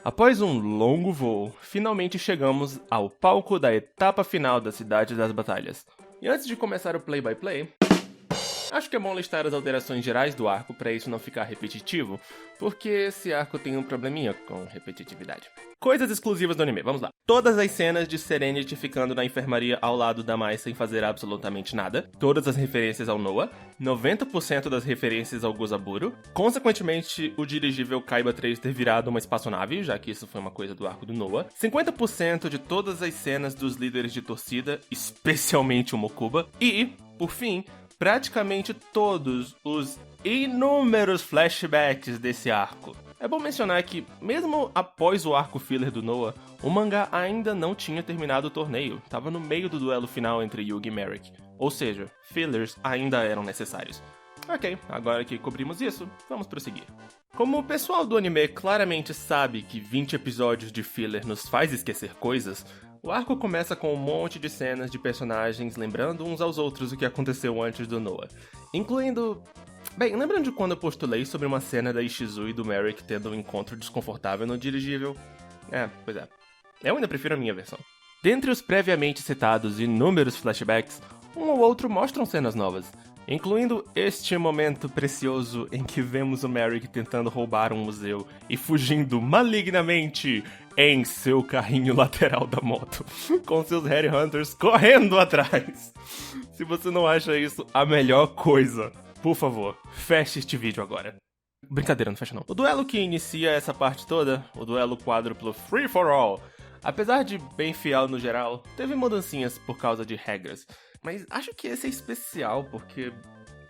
Após um longo voo, finalmente chegamos ao palco da etapa final da Cidade das Batalhas. E antes de começar o play-by-play, acho que é bom listar as alterações gerais do arco para isso não ficar repetitivo, porque esse arco tem um probleminha com repetitividade. Coisas exclusivas do anime, vamos lá. Todas as cenas de Serenity ficando na enfermaria ao lado da Mai sem fazer absolutamente nada, todas as referências ao Noah, 90% das referências ao Gozaburo, consequentemente o dirigível Kaiba 3 ter virado uma espaçonave, já que isso foi uma coisa do arco do Noah, 50% de todas as cenas dos líderes de torcida, especialmente o Mokuba, e, por fim, praticamente todos os inúmeros flashbacks desse arco. É bom mencionar que, mesmo após o arco filler do Noah, o mangá ainda não tinha terminado o torneio, estava no meio do duelo final entre Yugi e Merrick, ou seja, fillers ainda eram necessários. Ok, agora que cobrimos isso, vamos prosseguir. Como o pessoal do anime claramente sabe que 20 episódios de filler nos faz esquecer coisas, o arco começa com um monte de cenas de personagens lembrando uns aos outros o que aconteceu antes do Noah, incluindo... Bem, lembrando de quando eu postulei sobre uma cena da Ishizu e do Merrick tendo um encontro desconfortável no dirigível? Pois é. Eu ainda prefiro a minha versão. Dentre os previamente citados inúmeros flashbacks, um ou outro mostram cenas novas, incluindo este momento precioso em que vemos o Merrick tentando roubar um museu e fugindo malignamente em seu carrinho lateral da moto, com seus Headhunters correndo atrás. Se você não acha isso a melhor coisa, por favor, feche este vídeo agora. Brincadeira, não fecha não. O duelo que inicia essa parte toda, o duelo quádruplo Free for All, apesar de bem fiel no geral, teve mudancinhas por causa de regras. Mas acho que esse é especial porque,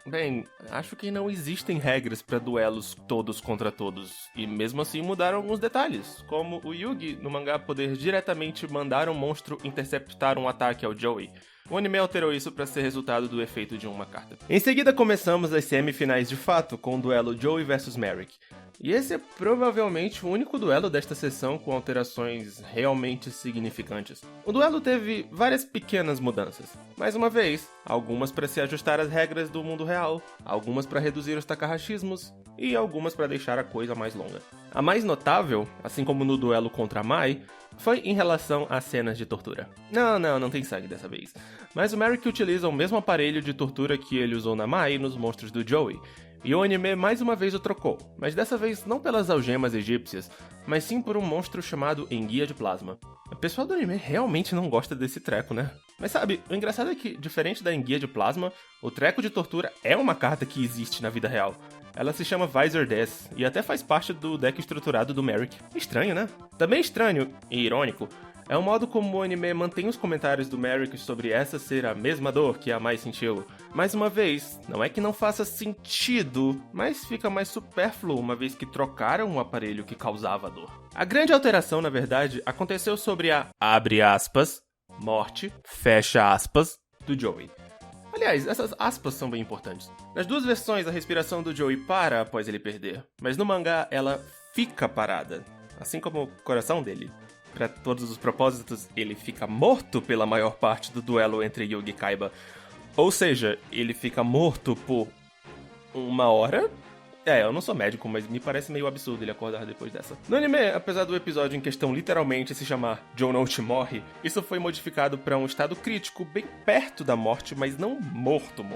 bem, acho que não existem regras para duelos todos contra todos. E mesmo assim mudaram alguns detalhes, como o Yugi no mangá poder diretamente mandar um monstro interceptar um ataque ao Joey. O anime alterou isso para ser resultado do efeito de uma carta. Em seguida começamos as semifinais de fato, com o duelo Joey vs Merrick. E esse é provavelmente o único duelo desta sessão com alterações realmente significantes. O duelo teve várias pequenas mudanças. Mais uma vez, algumas para se ajustar às regras do mundo real, algumas para reduzir os takahashismos e algumas para deixar a coisa mais longa. A mais notável, assim como no duelo contra a Mai, foi em relação às cenas de tortura. Não tem sangue dessa vez. Mas o Merrick utiliza o mesmo aparelho de tortura que ele usou na Mai nos monstros do Joey. E o anime mais uma vez o trocou, mas dessa vez não pelas algemas egípcias, mas sim por um monstro chamado Enguia de Plasma. O pessoal do anime realmente não gosta desse treco, né? Mas sabe, o engraçado é que, diferente da Enguia de Plasma, o treco de tortura é uma carta que existe na vida real. Ela se chama Visor 10 e até faz parte do deck estruturado do Merrick. Estranho, né? Também estranho e irônico é o modo como o anime mantém os comentários do Merrick sobre essa ser a mesma dor que a Mai sentiu. Mais uma vez, não é que não faça sentido, mas fica mais supérfluo uma vez que trocaram o aparelho que causava a dor. A grande alteração, na verdade, aconteceu sobre a, abre aspas, morte, fecha aspas, do Joey. Aliás, essas aspas são bem importantes. Nas duas versões, a respiração do Joey para após ele perder, mas no mangá ela fica parada, assim como o coração dele. Para todos os propósitos, ele fica morto pela maior parte do duelo entre Yugi e Kaiba. Ou seja, ele fica morto por 1 hora? Eu não sou médico, mas me parece meio absurdo ele acordar depois dessa. No anime, apesar do episódio em questão literalmente se chamar Jonouchi morre, isso foi modificado para um estado crítico bem perto da morte, mas não morto.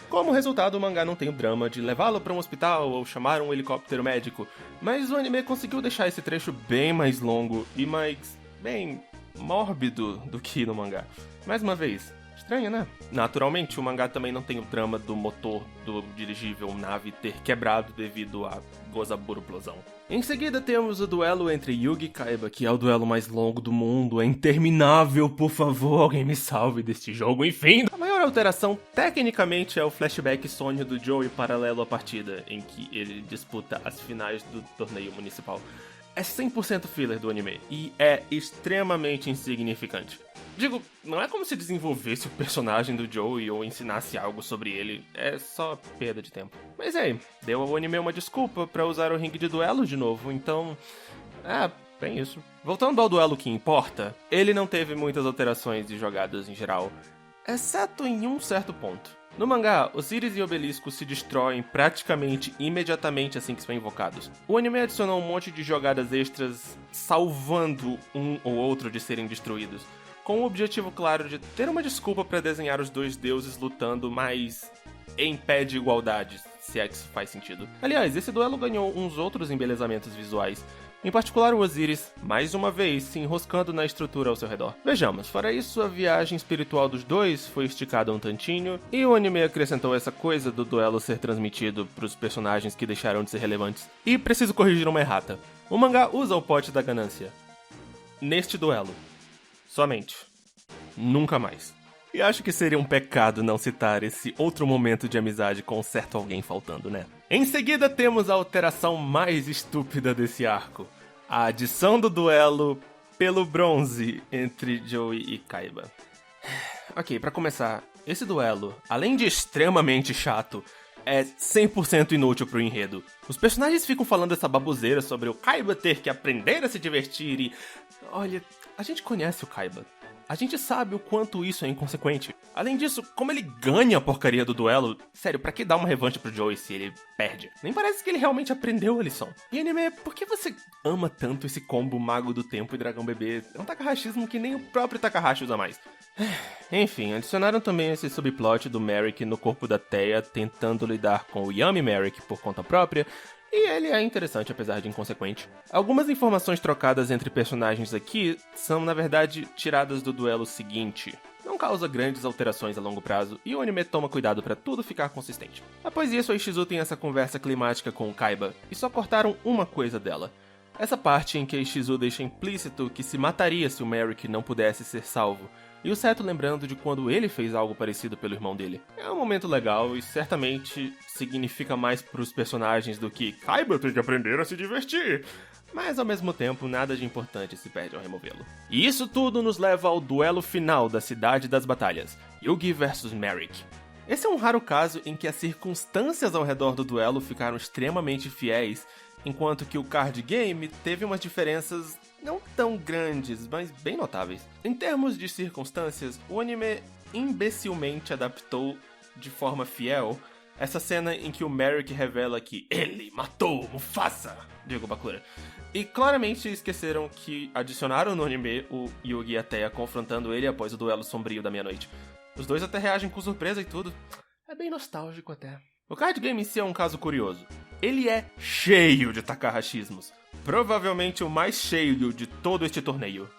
Como resultado, o mangá não tem o drama de levá-lo para um hospital ou chamar um helicóptero médico, mas o anime conseguiu deixar esse trecho bem mais longo e mais, bem, mórbido do que no mangá. Mais uma vez, estranho, né? Naturalmente, o mangá também não tem o drama do motor do dirigível nave ter quebrado devido à Gozaburo explosão. Em seguida temos o duelo entre Yugi e Kaiba, que é o duelo mais longo do mundo, é interminável, por favor, alguém me salve deste jogo, enfim! A maior alteração, tecnicamente, é o flashback sonho do Joey paralelo à partida, em que ele disputa as finais do torneio municipal. É 100% filler do anime, e é extremamente insignificante. Digo, não é como se desenvolvesse o personagem do Joey ou ensinasse algo sobre ele, é só perda de tempo. Mas deu ao anime uma desculpa pra usar o ringue de duelo de novo, então... bem isso. Voltando ao duelo que importa, ele não teve muitas alterações de jogadas em geral, exceto em um certo ponto. No mangá, Osiris e Obelisco se destroem praticamente imediatamente assim que são invocados. O anime adicionou um monte de jogadas extras salvando um ou outro de serem destruídos, com o objetivo claro de ter uma desculpa para desenhar os dois deuses lutando, mas em pé de igualdade, se é que isso faz sentido. Aliás, esse duelo ganhou uns outros embelezamentos visuais, em particular o Osiris, mais uma vez, se enroscando na estrutura ao seu redor. Vejamos, fora isso, a viagem espiritual dos dois foi esticada um tantinho, e o anime acrescentou essa coisa do duelo ser transmitido pros personagens que deixaram de ser relevantes. E preciso corrigir uma errata. O mangá usa o pote da ganância. Neste duelo. Somente. Nunca mais. E acho que seria um pecado não citar esse outro momento de amizade com certo alguém faltando, né? Em seguida temos a alteração mais estúpida desse arco. A adição do duelo pelo bronze entre Joey e Kaiba. Ok, pra começar, esse duelo, além de extremamente chato, é 100% inútil pro enredo. Os personagens ficam falando essa baboseira sobre o Kaiba ter que aprender a se divertir e... Olha, a gente conhece o Kaiba. A gente sabe o quanto isso é inconsequente. Além disso, como ele ganha a porcaria do duelo, sério, pra que dar uma revanche pro Joey se ele perde? Nem parece que ele realmente aprendeu a lição. E anime, por que você ama tanto esse combo Mago do Tempo e Dragão Bebê? É um takahashismo que nem o próprio Takahashi usa mais. Enfim, adicionaram também esse subplot do Merrick no corpo da Teia tentando lidar com o Yami Merrick por conta própria, e ele é interessante, apesar de inconsequente. Algumas informações trocadas entre personagens aqui são, na verdade, tiradas do duelo seguinte. Não causa grandes alterações a longo prazo, e o anime toma cuidado pra tudo ficar consistente. Após isso, a Ishizu tem essa conversa climática com o Kaiba, e só cortaram uma coisa dela. Essa parte em que a Ishizu deixa implícito que se mataria se o Merrick não pudesse ser salvo, e o Seto lembrando de quando ele fez algo parecido pelo irmão dele. É um momento legal e certamente significa mais pros personagens do que Kaiba tem que aprender a se divertir. Mas ao mesmo tempo, nada de importante se perde ao removê-lo. E isso tudo nos leva ao duelo final da Cidade das Batalhas, Yugi vs Merrick. Esse é um raro caso em que as circunstâncias ao redor do duelo ficaram extremamente fiéis, enquanto que o card game teve umas diferenças não tão grandes, mas bem notáveis. Em termos de circunstâncias, o anime imbecilmente adaptou de forma fiel essa cena em que o Merrick revela que ele matou Mufasa, digo Bakura. E claramente esqueceram que adicionaram no anime o Yugi e a Teia confrontando ele após o duelo sombrio da meia-noite. Os dois até reagem com surpresa e tudo. É bem nostálgico até. O card game em si é um caso curioso. Ele é cheio de takahashismos. Provavelmente o mais cheio de todo este torneio.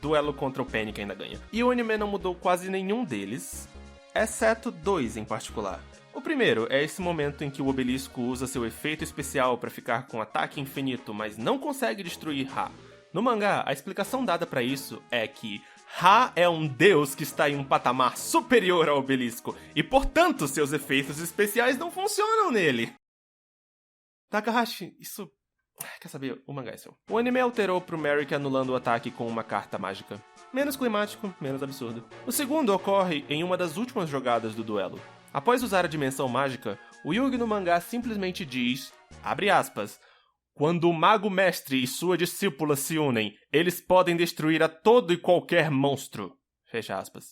Duelo contra o Penny que ainda ganha. E o anime não mudou quase nenhum deles, exceto dois em particular. O primeiro é esse momento em que o Obelisco usa seu efeito especial para ficar com ataque infinito, mas não consegue destruir Ra. No mangá, a explicação dada para isso é que Ra é um deus que está em um patamar superior ao Obelisco, e portanto seus efeitos especiais não funcionam nele. Takahashi, isso... Quer saber? O mangá é seu. O anime alterou pro Merrick anulando o ataque com uma carta mágica. Menos climático, menos absurdo. O segundo ocorre em uma das últimas jogadas do duelo. Após usar a dimensão mágica, o Yugi no mangá simplesmente diz, abre aspas, quando o Mago Mestre e sua discípula se unem, eles podem destruir a todo e qualquer monstro. Fecha aspas.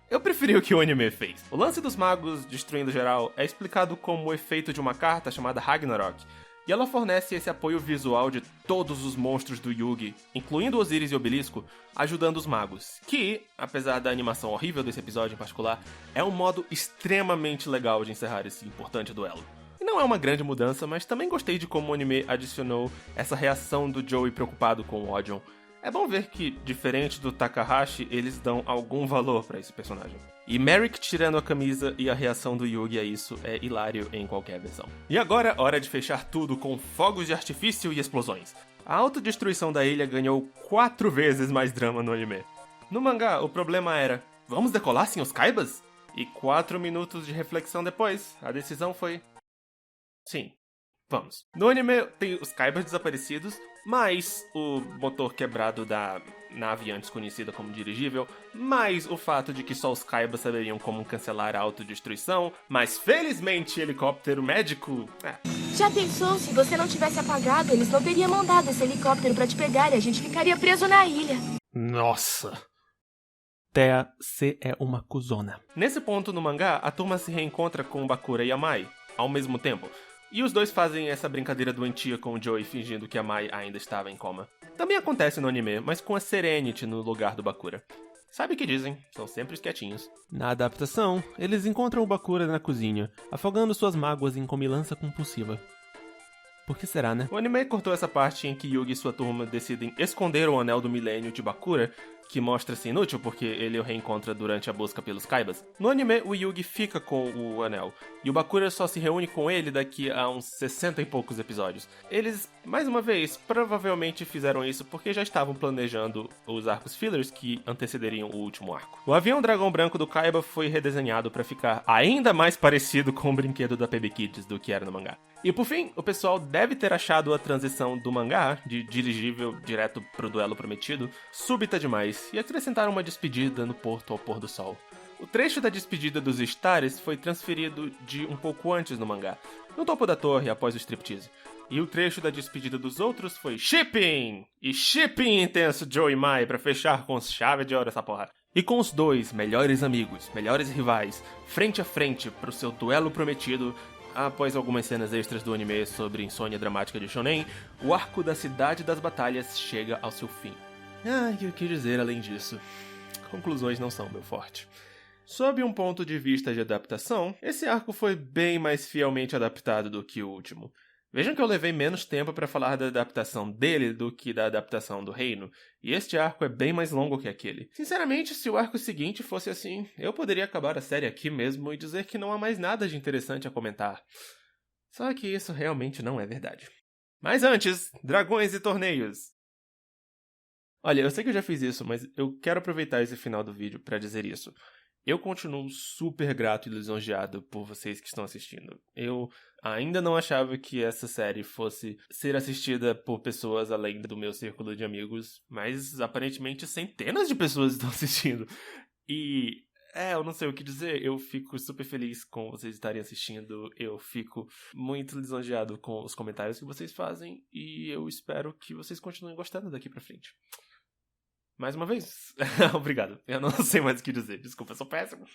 Eu preferi o que o anime fez. O lance dos magos destruindo geral é explicado como o efeito de uma carta chamada Ragnarok, e ela fornece esse apoio visual de todos os monstros do Yugi, incluindo Osiris e Obelisco, ajudando os magos, que, apesar da animação horrível desse episódio em particular, é um modo extremamente legal de encerrar esse importante duelo. E não é uma grande mudança, mas também gostei de como o anime adicionou essa reação do Joey preocupado com o Odion. É bom ver que, diferente do Takahashi, eles dão algum valor pra esse personagem. E Merrick tirando a camisa e a reação do Yugi a isso é hilário em qualquer versão. E agora, hora de fechar tudo com fogos de artifício e explosões. A autodestruição da ilha ganhou 4 vezes mais drama no anime. No mangá, o problema era, vamos decolar sem os Kaibas? E 4 minutos de reflexão depois, a decisão foi... sim, vamos. No anime tem os Kaibas desaparecidos, mais o motor quebrado da nave antes conhecida como dirigível, mais o fato de que só os Kaibas saberiam como cancelar a autodestruição, mas felizmente helicóptero médico... Já pensou, se você não tivesse apagado, eles não teriam mandado esse helicóptero pra te pegar e a gente ficaria preso na ilha. Nossa! Thea, você é uma cuzona. Nesse ponto no mangá, a turma se reencontra com Bakura e a Mai, ao mesmo tempo. E os dois fazem essa brincadeira doentia com o Joey fingindo que a Mai ainda estava em coma. Também acontece no anime, mas com a Serenity no lugar do Bakura. Sabe o que dizem, são sempre os quietinhos. Na adaptação, eles encontram o Bakura na cozinha, afogando suas mágoas em comilança compulsiva. Por que será, né? O anime cortou essa parte em que Yugi e sua turma decidem esconder o anel do milênio de Bakura, que mostra-se inútil porque ele o reencontra durante a busca pelos Kaibas. No anime, o Yugi fica com o anel, e o Bakura só se reúne com ele daqui a uns 60 e poucos episódios. Eles, mais uma vez, provavelmente fizeram isso porque já estavam planejando os arcos fillers que antecederiam o último arco. O avião dragão branco do Kaiba foi redesenhado para ficar ainda mais parecido com o brinquedo da PB Kids do que era no mangá. E por fim, o pessoal deve ter achado a transição do mangá, de dirigível direto pro duelo prometido, súbita demais, e acrescentaram uma despedida no porto ao pôr do sol. O trecho da despedida dos Stars foi transferido de um pouco antes no mangá, no topo da torre após o striptease. E o trecho da despedida dos outros foi shipping! E shipping intenso Joe e Mai pra fechar com chave de ouro essa porra. E com os dois melhores amigos, melhores rivais, frente a frente pro seu duelo prometido, após algumas cenas extras do anime sobre insônia dramática de shonen, o arco da Cidade das Batalhas chega ao seu fim. E o que dizer além disso? Conclusões não são meu forte. Sob um ponto de vista de adaptação, esse arco foi bem mais fielmente adaptado do que o último. Vejam que eu levei menos tempo para falar da adaptação dele do que da adaptação do Reino, e este arco é bem mais longo que aquele. Sinceramente, se o arco seguinte fosse assim, eu poderia acabar a série aqui mesmo e dizer que não há mais nada de interessante a comentar. Só que isso realmente não é verdade. Mas antes, dragões e torneios! Olha, eu sei que eu já fiz isso, mas eu quero aproveitar esse final do vídeo para dizer isso. Eu continuo super grato e lisonjeado por vocês que estão assistindo. Eu ainda não achava que essa série fosse ser assistida por pessoas além do meu círculo de amigos, mas aparentemente centenas de pessoas estão assistindo. E, eu não sei o que dizer, eu fico super feliz com vocês estarem assistindo, eu fico muito lisonjeado com os comentários que vocês fazem e eu espero que vocês continuem gostando daqui pra frente. Mais uma vez, obrigado. Eu não sei mais o que dizer. Desculpa, eu sou péssimo.